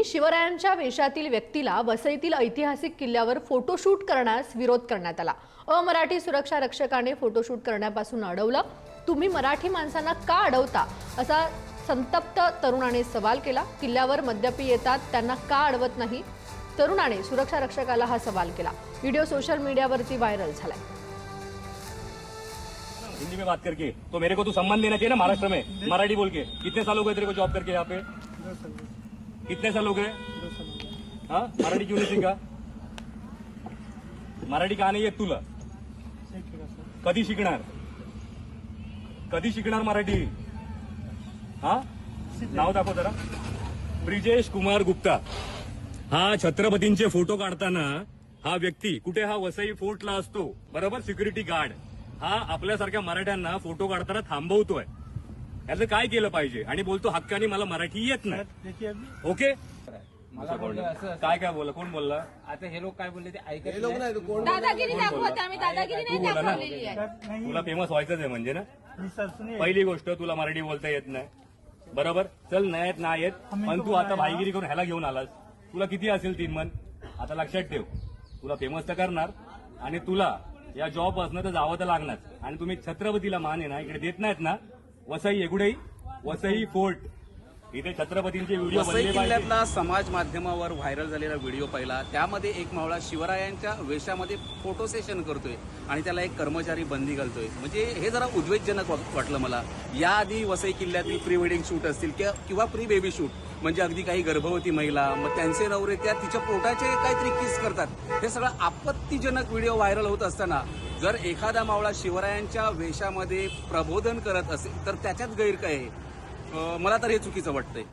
प्रकरणी शिवरायांच्या वेशातील व्यक्तीला वसईतील ऐतिहासिक किल्ल्यावर फोटोशूट करण्यास विरोध करण्यात आला। अमराठी सुरक्षा रक्षकाने फोटोशूट करण्यापासून अडवलं। तुम्ही मराठी माणसांना का अडवता असा संतप्त तरुणाने सवाल केला। किल्ल्यावर मद्यपी येतात त्यांना का अडवत नाही? तरुणाने सुरक्षा रक्षकाला हा सवाल केला। व्हिडिओ सोशल मीडियावरती व्हायरल झालाय। हिंदी में बात करके तो मेरे को तो सम्मान देना चाहिए ना महाराष्ट्र में। मराठी बोल के कितने साल हो गए तेरे को जॉब करके यहाँ पे? 2 साल। कितने साल हो गए? 2 साल हो गए। हाँ, मराठी क्यों नहीं सीखा? मराठी का नाही येत तुला? शिकेगा सर। कधी शिकणार? कधी शिकणार मराठी? हा, नाव दाखव जरा। ब्रिजेश कुमार गुप्ता हा छत्रपतींचे फोटो काढताना हा व्यक्ती कुठे हा वसई फोर्टला असतो बरोबर, सिक्युरिटी गार्ड हा आपल्यासारख्या मराठ्यांना फोटो काढताना थांबवतोय। याचं काय केलं पाहिजे? आणि बोलतो हक्काने मला मराठी येत नाही। देखिए अभी ओके, मला बोलले असं काय काय बोलला? कोण बोलला? आता हे लोक काय बोलले ते ऐकत नाही। दादागिरी दाखवत आम्ही दादागिरी नाही तू बोला ना. दाखवलेली आहे। नहीं तुला फेमस व्हायचंच आहे म्हणजे ना। नहीं सर सुनिए। पहिली गोष्ट तुला मराठी बोलता येत नाही बरोबर, चल नाही येत पण तू आता भाईगिरी करून ह्याला घेऊन आलास। तुला किती असेल 3 मन? आता लक्षात ठेव, तुला फेमस तर करणार आणि तुला या जॉब असणं तर जावं तर लागणार। आणि तुम्ही छत्रपतीला मान आहे ना इकडे देत नाहीत ना। वसई एकुडे वसई फोर्ट इथे छत्रपतींचे व्हिडिओ वसई बनले पाहिजे। किल्ल्यातला समाज माध्यमावर व्हायरल झालेला व्हिडिओ पाहिला। त्यामध्ये एक मावळा शिवरायांच्या वेशामध्ये फोटो सेशन करतोय आणि त्याला एक कर्मचारी बंदी घालतोय। म्हणजे हे जरा उद्वेगजनक वाटलं मला। याआधी वसई किल्ल्यातील प्री वेडिंग शूट असतील किंवा प्री बेबी शूट म्हणजे अगदी काही गर्भवती महिला मग त्यांचे नवरे त्या तिच्या पोटाचे काहीतरी किस करतात। हे सगळं आपत्तीजनक व्हिडिओ व्हायरल होत असताना जर एखादा मावळा शिवरायांच्या वेशामध्ये प्रबोधन करत असेल तर त्याच्यात गैर काय आहे? मला तर हे चुकीचं वाटतंय।